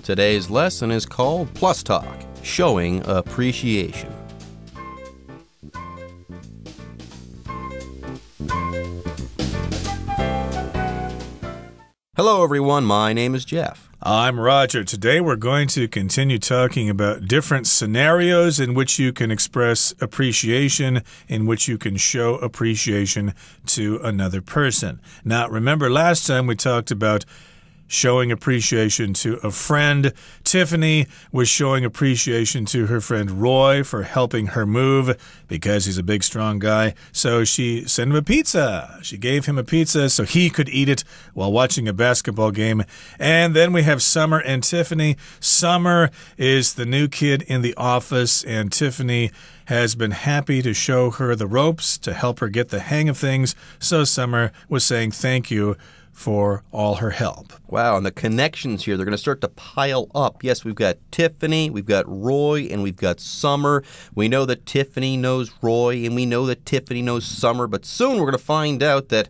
Today's lesson is called Plus Talk, Showing Appreciation. Hello, everyone. My name is Jeff. I'm Roger. Today we're going to continue talking about different scenarios in which you can express appreciation, in which you can show appreciation to another person. Now, remember last time we talked about showing appreciation to a friend. Tiffany was showing appreciation to her friend Roy for helping her move because he's a big, strong guy. So she sent him a pizza. She gave him a pizza so he could eat it while watching a basketball game. And then we have Summer and Tiffany. Summer is the new kid in the office, and Tiffany has been happy to show her the ropes to help her get the hang of things. So Summer was saying thank you for all her help. Wow, and the connections here, they're going to start to pile up. Yes, we've got Tiffany, we've got Roy, and we've got Summer. We know that Tiffany knows Roy, and we know that Tiffany knows Summer, but soon we're going to find out that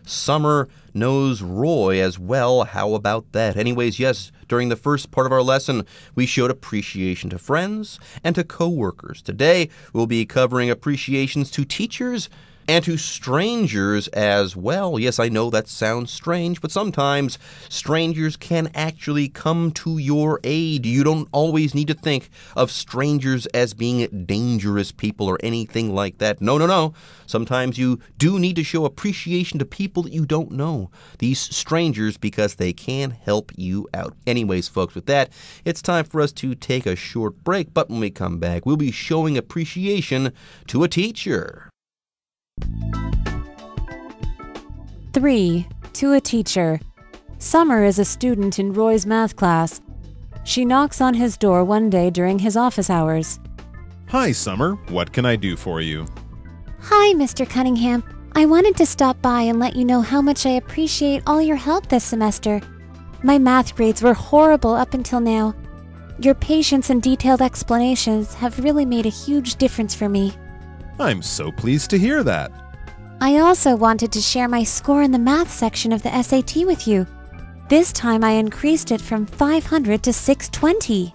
Summer knows Roy as well. How about that? Anyways, yes, during the first part of our lesson, we showed appreciation to friends and to coworkers. Today, we'll be covering appreciations to teachers and to strangers as well. Yes, I know that sounds strange, but sometimes strangers can actually come to your aid. You don't always need to think of strangers as being dangerous people or anything like that. No. Sometimes you do need to show appreciation to people that you don't know, these strangers, because they can help you out. Anyways, folks, with that, it's time for us to take a short break, but when we come back, we'll be showing appreciation to a teacher. 3. To a teacher. Summer is a student in Roy's math class. She knocks on his door one day during his office hours. Hi, Summer. What can I do for you? Hi, Mr. Cunningham. I wanted to stop by and let you know how much I appreciate all your help this semester. My math grades were horrible up until now. Your patience and detailed explanations have really made a huge difference for me. I'm so pleased to hear that. I also wanted to share my score in the math section of the SAT with you. This time I increased it from 500 to 620.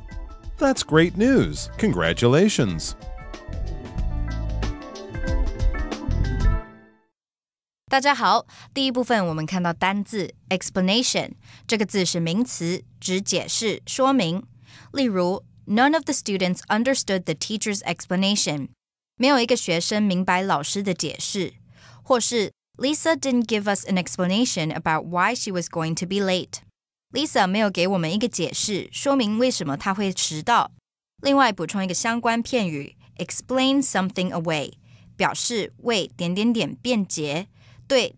That's great news. Congratulations. 大家好，第一部分我们看到单字 explanation 这个字是名词，指解释、说明。例如 None of the students understood the teacher's explanation. 没有一个学生明白老师的解释，或是 Lisa didn't give us an explanation about why she was going to be late. Lisa 没有给我们一个解释，说明为什么她会迟到。另外补充一个相关片语 explain something away， 表示为辩解，对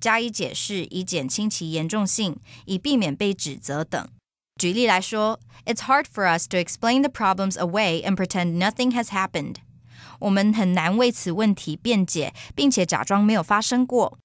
加以解释，以减轻其严重性，以避免被指责等。举例来说 It's hard for us to explain the problems away and pretend nothing has happened. 我们很难为此问题辩解，并且假装没有发生过。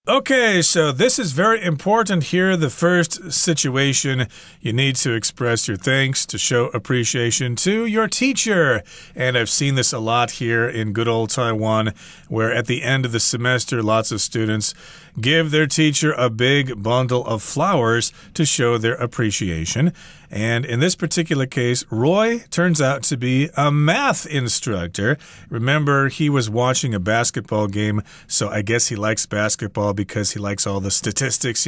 Okay, so this is very important here. The first situation, you need to express your thanks to show appreciation to your teacher. And I've seen this a lot here in good old Taiwan, where at the end of the semester, lots of students give their teacher a big bundle of flowers to show their appreciation. And in this particular case, Roy turns out to be a math instructor. Remember, he was watching a basketball game, so I guess he likes basketball because he likes all the statistics,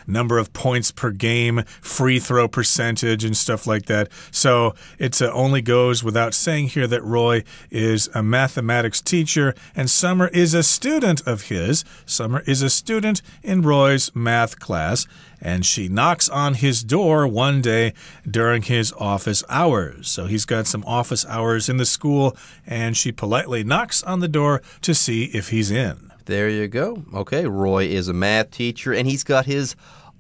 number of points per game, free throw percentage, and stuff like that. So it only goes without saying here that Roy is a mathematics teacher, and Summer is a student of his. Summer is a student in Roy's math class, and she knocks on his door one day during his office hours. So he's got some office hours in the school, and she politely knocks on the door to see if he's in. There you go. Okay, Roy is a math teacher, and he's got his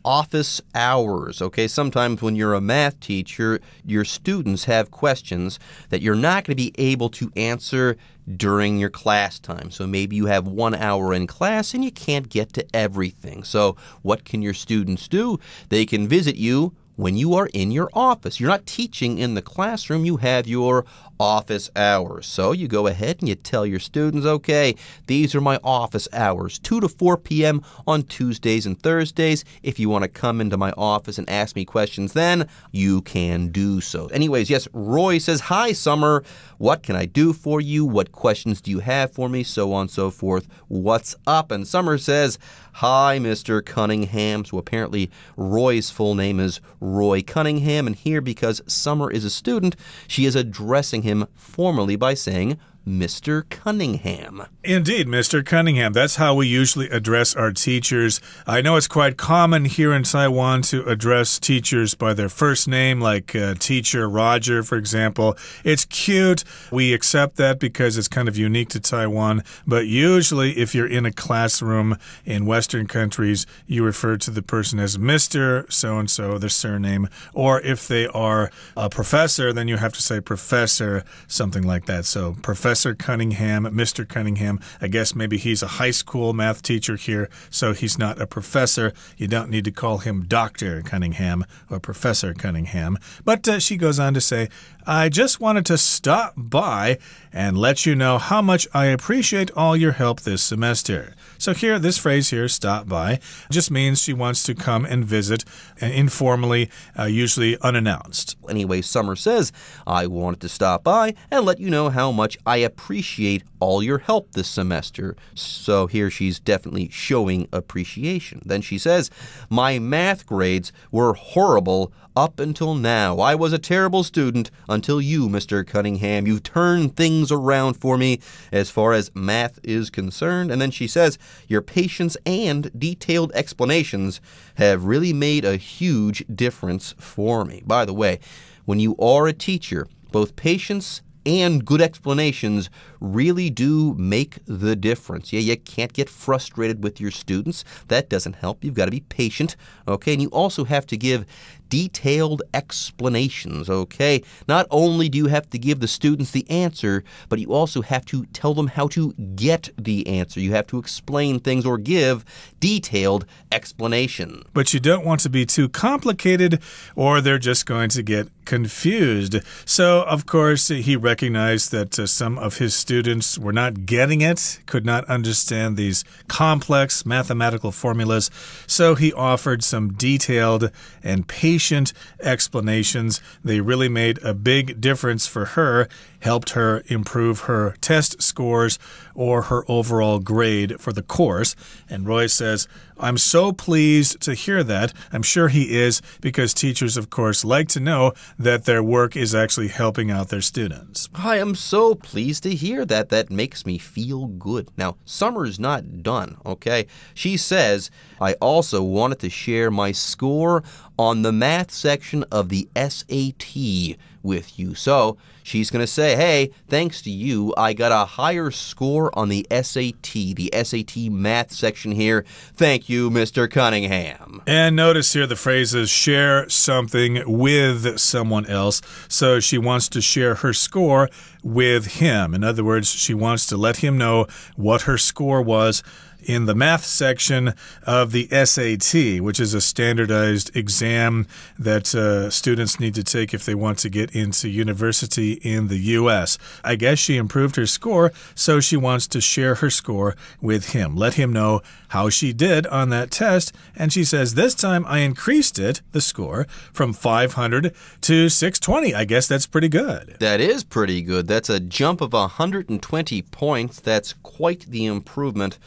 office hours. Okay, sometimes when you're a math teacher, your students have questions that you're not going to be able to answer during your class time. So maybe you have 1 hour in class and you can't get to everything. So what can your students do? They can visit you when you are in your office. You're not teaching in the classroom. You have your office hours. So you go ahead and you tell your students, okay, these are my office hours, 2 to 4 p.m. on Tuesdays and Thursdays. If you want to come into my office and ask me questions then, you can do so. Anyways, yes, Roy says, hi, Summer. What can I do for you? What questions do you have for me? So on and so forth. What's up? And Summer says, hi, Mr. Cunningham. So apparently Roy's full name is Roy Cunningham. And here, because Summer is a student, she is addressing him formally by saying, Mr. Cunningham. Indeed, Mr. Cunningham. That's how we usually address our teachers. I know it's quite common here in Taiwan to address teachers by their first name, like Teacher Roger, for example. It's cute. We accept that because it's kind of unique to Taiwan. But usually, if you're in a classroom in Western countries, you refer to the person as Mr. So-and-so, their surname. Or if they are a professor, then you have to say Professor, something like that. So, Professor Cunningham, Mr. Cunningham. I guess maybe he's a high school math teacher here, so he's not a professor. You don't need to call him Dr. Cunningham or Professor Cunningham. But she goes on to say, I just wanted to stop by and let you know how much I appreciate all your help this semester. So here, this phrase here, stop by, just means she wants to come and visit informally, usually unannounced. Anyway, Summer says, I wanted to stop by and let you know how much I appreciate all your help this semester. So here she's definitely showing appreciation. Then she says, my math grades were horrible up until now. I was a terrible student until you, Mr. Cunningham. You've turned things around for me as far as math is concerned. And then she says, your patience and detailed explanations have really made a huge difference for me. By the way, when you are a teacher, both patience and good explanations really do make the difference. Yeah, you can't get frustrated with your students. That doesn't help. You've got to be patient, okay? And you also have to give detailed explanations, okay? Not only do you have to give the students the answer, but you also have to tell them how to get the answer. You have to explain things or give detailed explanation. But you don't want to be too complicated or they're just going to get confused. So, of course, he recognized that some of his students were not getting it, could not understand these complex mathematical formulas. So he offered some detailed and patient explanations. They really made a big difference for her, helped her improve her test scores or her overall grade for the course. And Roy says, I'm so pleased to hear that. I'm sure he is, because teachers, of course, like to know that their work is actually helping out their students. I am so pleased to hear that. That makes me feel good. Now, Summer's not done, okay? She says, I also wanted to share my score on the math section of the SAT with you. So she's going to say, hey, thanks to you, I got a higher score on the SAT math section here. Thank you, Mr. Cunningham. And notice here the phrase is share something with someone else. So she wants to share her score with him. In other words, she wants to let him know what her score was in the math section of the SAT, which is a standardized exam that students need to take if they want to get into university in the U.S. I guess she improved her score, so she wants to share her score with him. Let him know how she did on that test. And she says, this time I increased it, the score, from 500 to 620. I guess that's pretty good. That is pretty good. That's a jump of 120 points. That's quite the improvement.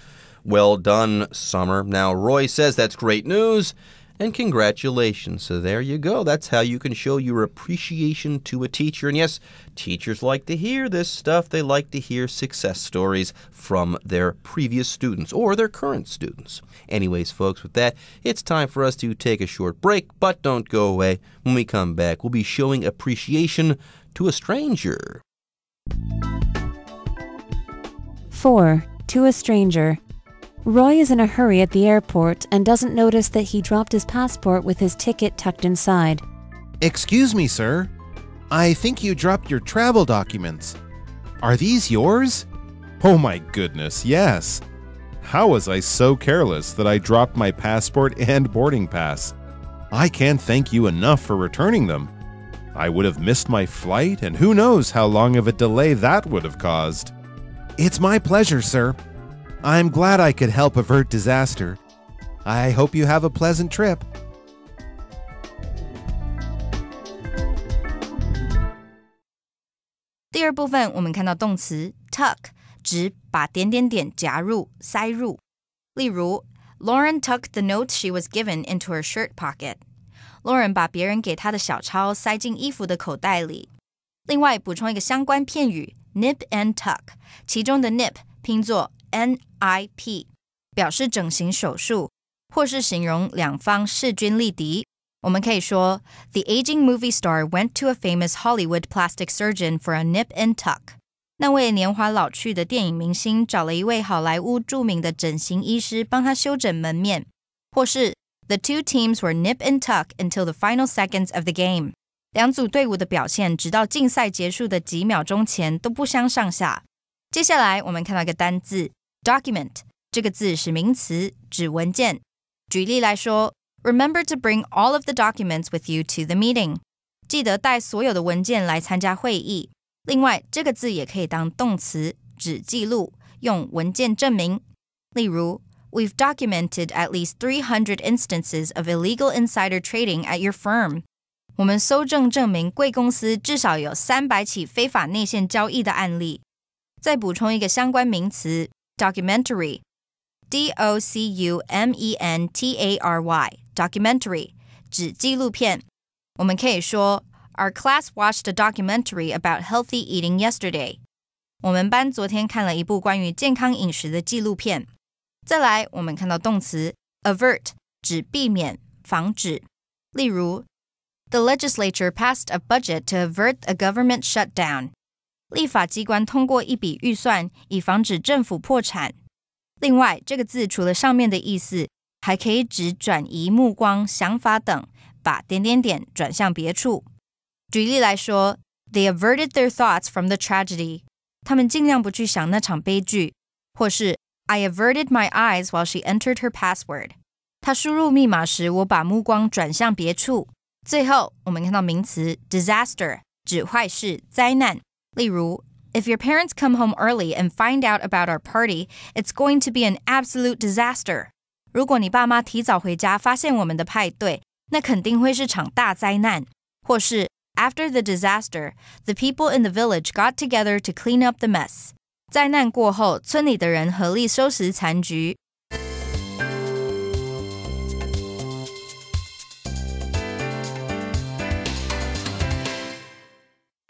Well done, Summer. Now, Roy says that's great news, and congratulations. So there you go. That's how you can show your appreciation to a teacher. And yes, teachers like to hear this stuff. They like to hear success stories from their previous students or their current students. Anyways, folks, with that, it's time for us to take a short break, but don't go away. When we come back, we'll be showing appreciation to a stranger. 4. To a stranger. Roy is in a hurry at the airport and doesn't notice that he dropped his passport with his ticket tucked inside. Excuse me, sir. I think you dropped your travel documents. Are these yours? Oh my goodness, yes. How was I so careless that I dropped my passport and boarding pass? I can't thank you enough for returning them. I would have missed my flight, and who knows how long of a delay that would have caused. It's my pleasure, sir. I'm glad I could help avert disaster. I hope you have a pleasant trip. 第二部分我们看到动词 tuck 指把点点点夹入塞入，例如 Lauren tucked the note she was given into her shirt pocket. Lauren 把别人给她的小钞塞进衣服的口袋里。另外补充一个相关片语 nip and tuck， 其中的 nip 拼作 NIP， 表示整形手术，或是形容两方势均力敌。我们可以说 The aging movie star went to a famous Hollywood plastic surgeon for a nip and tuck. 那位年华老去的电影明星找了一位好莱坞著名的整形医师帮他修整门面，或是 The two teams were nip and tuck until the final seconds of the game. 两组队伍的表现直到竞赛结束的几秒钟前都不相上下。接下来我们看到一个单字 document， 这个字是名词，指文件。举例来说Remember to bring all of the documents with you to the meeting. 记得带所有的文件来参加会议。另外，这个字也可以当动词，指记录，用文件证明。例如 We've documented at least 300 instances of illegal insider trading at your firm. 我们搜证证明贵公司至少有300起非法内线交易的案例。再补充一个相关名词 documentary。documentary, documentary, 指纪录片。我们可以说 Our class watched a documentary about healthy eating yesterday. 我们班昨天看了一部关于健康饮食的纪录片。再来，我们看到动词 avert, 指避免、防止。例如 The legislature passed a budget to avert a government shutdown. 立法机关通过一笔预算，以防止政府破产。另外，这个字除了上面的意思，还可以指转移目光、想法等，把点点点转向别处。举例来说 They averted their thoughts from the tragedy. 他们尽量不去想那场悲剧。或是 I averted my eyes while she entered her password. 她输入密码时，我把目光转向别处。最后，我们看到名词 disaster, 指坏事、灾难。例如If your parents come home early and find out about our party, it's going to be an absolute disaster. 如果你爸妈提早回家发现我们的派对，那肯定会是场大灾难。或是 After the disaster, the people in the village got together to clean up the mess. 灾难过后，村里的人合力收拾残局。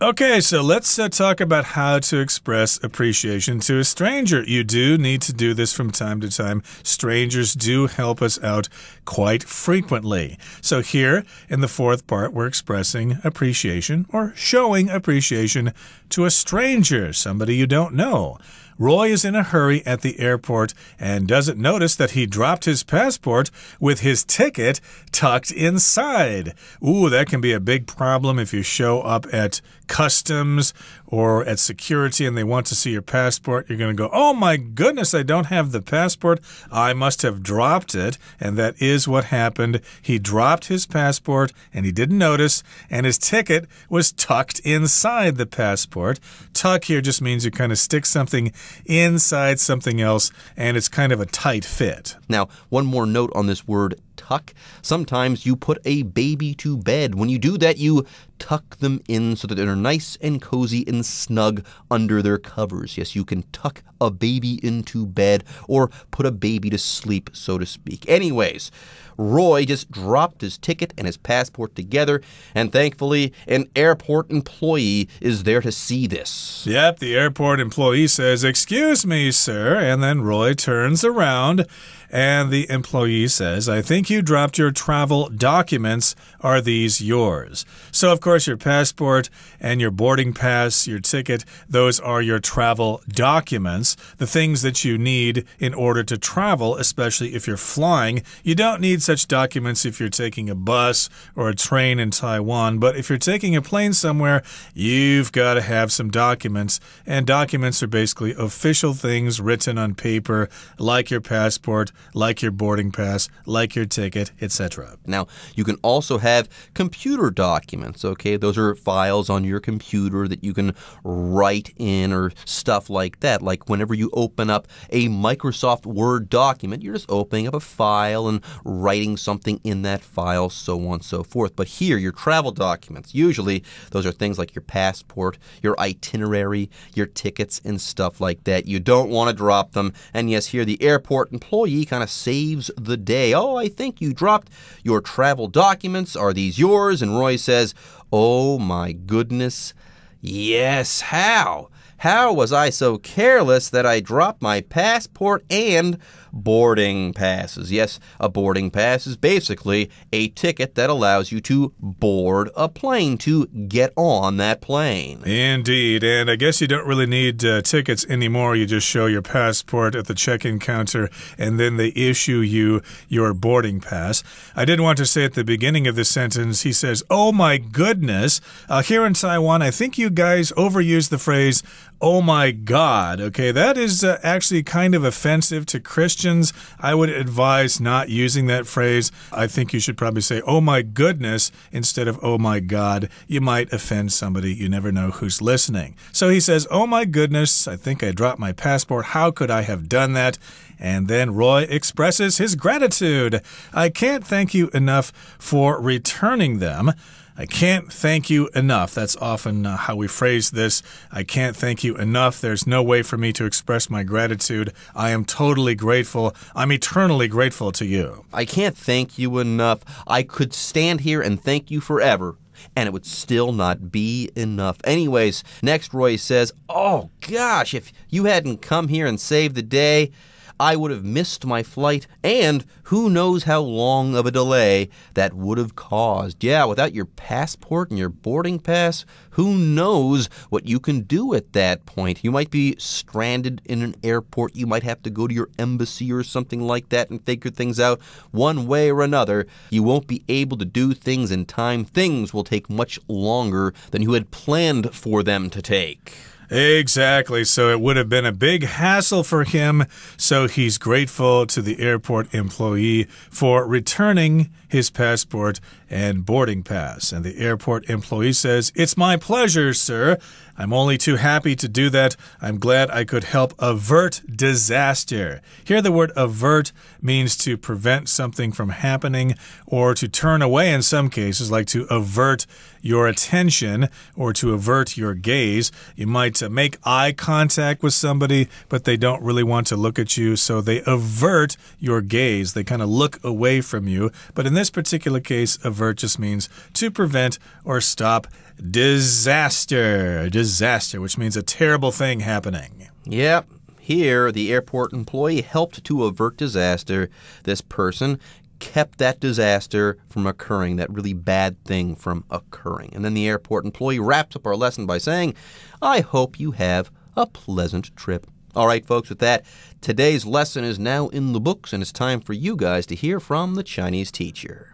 Okay, so let's talk about how to express appreciation to a stranger. You do need to do this from time to time. Strangers do help us out quite frequently. So here in the fourth part, we're expressing appreciation or showing appreciation to a stranger, somebody you don't know. Roy is in a hurry at the airport and doesn't notice that he dropped his passport with his ticket tucked inside. Ooh, that can be a big problem if you show up at customs or at security and they want to see your passport. You're going to go, oh my goodness, I don't have the passport. I must have dropped it. And that is what happened. He dropped his passport and he didn't notice, and his ticket was tucked inside the passport. Tuck here just means you kind of stick something inside something else, and it's kind of a tight fit. Now, one more note on this word tuck. Sometimes you put a baby to bed. When you do that, you tuck them in so that they're nice and cozy and snug under their covers. Yes, you can tuck a baby into bed or put a baby to sleep, so to speak. Anyways, Roy just dropped his ticket and his passport together, and thankfully, an airport employee is there to see this. Yep, the airport employee says, "Excuse me, sir," and then Roy turns around and the employee says, "I think you dropped your travel documents. Are these yours?" So, of course, your passport and your boarding pass, your ticket, those are your travel documents, the things that you need in order to travel, especially if you're flying. You don't need such documents if you're taking a bus or a train in Taiwan, but if you're taking a plane somewhere, you've got to have some documents, and documents are basically official things written on paper, like your passport like your boarding pass, like your ticket, etc. Now, you can also have computer documents, okay? Those are files on your computer that you can write in or stuff like that. Like whenever you open up a Microsoft Word document, you're just opening up a file and writing something in that file, so on and so forth. But here, your travel documents, usually those are things like your passport, your itinerary, your tickets, and stuff like that. You don't want to drop them. And yes, here the airport employee kind of saves the day. Oh, I think you dropped your travel documents. Are these yours? And Roy says, oh my goodness, yes, how? How was I so careless that I dropped my passport and boarding passes? Yes, a boarding pass is basically a ticket that allows you to board a plane, to get on that plane. Indeed, and I guess you don't really need tickets anymore. You just show your passport at the check-in counter, and then they issue you your boarding pass. I did want to say at the beginning of this sentence, he says, oh my goodness. Here in Taiwan, I think you guys overuse the phrase, oh my God. Okay, that is actually kind of offensive to Christians. I would advise not using that phrase. I think you should probably say, oh my goodness, instead of oh my God. You might offend somebody. You never know who's listening. So he says, oh my goodness, I think I dropped my passport. How could I have done that? And then Roy expresses his gratitude. I can't thank you enough for returning them. I can't thank you enough. That's often how we phrase this. I can't thank you enough. There's no way for me to express my gratitude. I am totally grateful. I'm eternally grateful to you. I can't thank you enough. I could stand here and thank you forever, and it would still not be enough. Anyways, next Roy says, oh gosh, if you hadn't come here and saved the day, I would have missed my flight, and who knows how long of a delay that would have caused. Yeah, without your passport and your boarding pass, who knows what you can do at that point. You might be stranded in an airport. You might have to go to your embassy or something like that and figure things out one way or another. You won't be able to do things in time. Things will take much longer than you had planned for them to take. Exactly. So it would have been a big hassle for him. So he's grateful to the airport employee for returning his passport and boarding pass. And the airport employee says, it's my pleasure, sir. I'm only too happy to do that. I'm glad I could help avert disaster. Here the word avert means to prevent something from happening or to turn away in some cases, like to avert your attention or to avert your gaze. You might make eye contact with somebody, but they don't really want to look at you, so they avert your gaze. They kind of look away from you. But in this particular case, avert just means to prevent or stop disaster. Disaster, which means a terrible thing happening. Yep. Here, the airport employee helped to avert disaster. This person kept that disaster from occurring, that really bad thing from occurring. And then the airport employee wraps up our lesson by saying, I hope you have a pleasant trip. All right, folks, with that, today's lesson is now in the books, and it's time for you guys to hear from the Chinese teacher.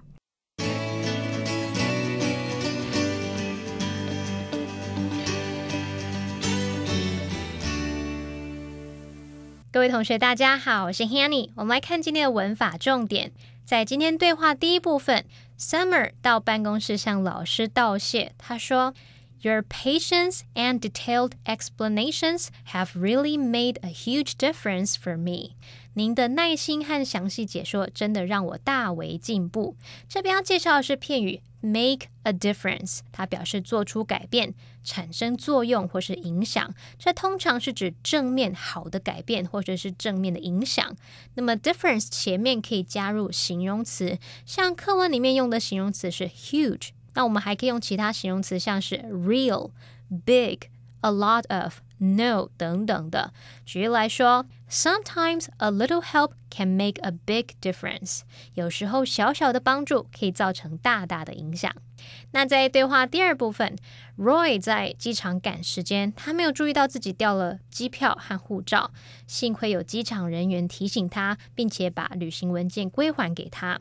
各位同学大家好，我是 Hanny。 我们来看今天的文法重点。在今天对话第一部分， Summer 到办公室向老师道谢。他说， Your patience and detailed explanations have really made a huge difference for me. 您的耐心和详细解说真的让我大为进步。这边要介绍的是片语 make a difference， 它表示做出改变，产生作用或是影响。这通常是指正面好的改变或者是正面的影响。那么 difference 前面可以加入形容词，像课文里面用的形容词是 huge， 那我们还可以用其他形容词，像是 real, big, a lot of, no 等等的。举例来说， Sometimes a little help can make a big difference. 有时候小小的帮助可以造成大大的影响。那在对话第二部分， Roy 在机场赶时间，他没有注意到自己掉了机票和护照，幸亏有机场人员提醒他，并且把旅行文件归还给他。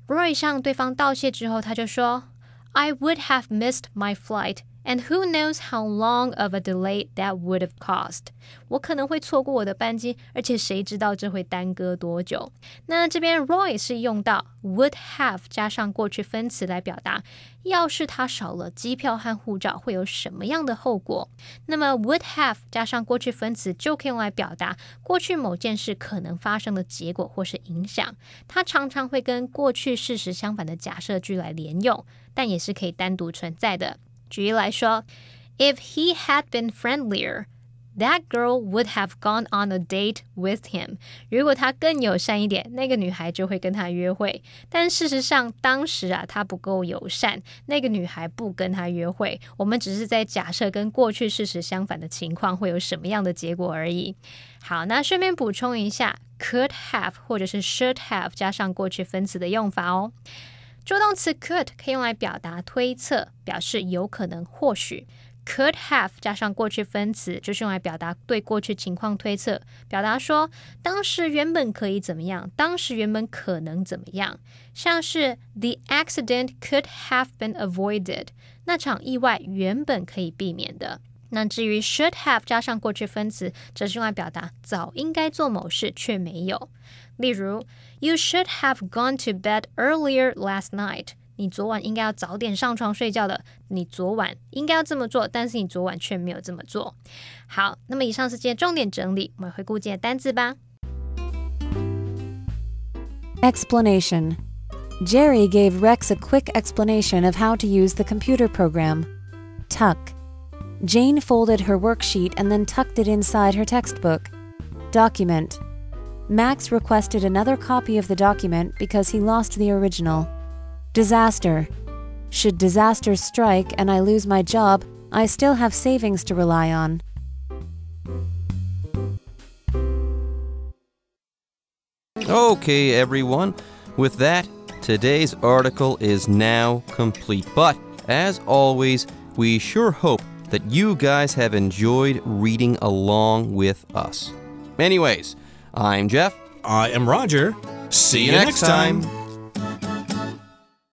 Roy 向对方道谢之后，他就说，I would have missed my flight And who knows how long of a delay that would have caused? 我可能会错过我的班机，而且谁知道这会耽搁多久？那这边 Roy 是用到 would have 加上过去分词来表达，要是他少了机票和护照，会有什么样的后果？那么 would have 加上过去分词就可以用来表达过去某件事可能发生的结果或是影响。它常常会跟过去事实相反的假设句来连用，但也是可以单独存在的。举例来说 If he had been friendlier, that girl would have gone on a date with him. 如果他更友善一点，那个女孩就会跟他约会。但事实上当时他不够友善，那个女孩不跟他约会。我们只是在假设跟过去事实相反的情况会有什么样的结果而已。好，那顺便补充一下 could have 或者是 should have 加上过去分词的用法哦。助动词 could 可以用来表达推测，表示有可能或许。Could have 加上过去分词就是用来表达对过去情况推测，表达说当时原本可以怎么样，当时原本可能怎么样。像是 The accident could have been avoided， 那场意外原本可以避免的。那至于 should have 加上过去分词，则是用来表达早应该做某事却没有。例如 You should have gone to bed earlier last night。你昨晚应该要早点上床睡觉的，你昨晚应该要这么做，但是你昨晚却没有这么做。好，那么以上是今天重点整理，我们回顾今天的单字吧。Explanation. Jerry gave Rex a quick explanation of how to use the computer program. Tuck. Jane folded her worksheet and then tucked it inside her textbook. Document. Max requested another copy of the document because he lost the original. Disaster. Should disaster strike and I lose my job, I still have savings to rely on. Okay, everyone. With that, today's article is now complete. But, as always, we sure hope that you guys have enjoyed reading along with us. Anyways, I'm Jeff. I am Roger. See you next time.